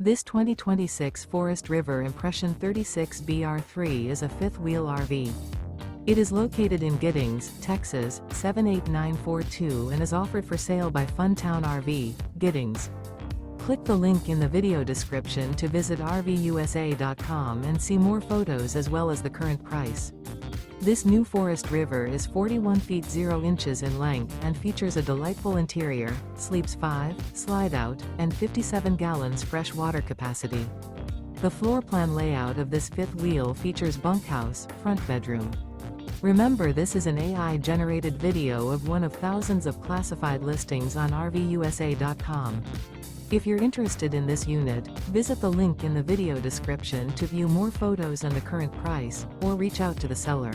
This 2026 Forest River Impression 36 BR3 is a fifth-wheel RV. It is located in Giddings, Texas, 78942 and is offered for sale by Funtown RV, Giddings. Click the link in the video description to visit RVUSA.com and see more photos as well as the current price. This new Forest River is 41 feet 0 inches in length and features a delightful interior, sleeps 5, slide-out, and 57 gallons fresh water capacity. The floor plan layout of this fifth wheel features bunkhouse, front bedroom. Remember, this is an AI-generated video of one of thousands of classified listings on RVUSA.com. If you're interested in this unit, visit the link in the video description to view more photos and the current price, or reach out to the seller.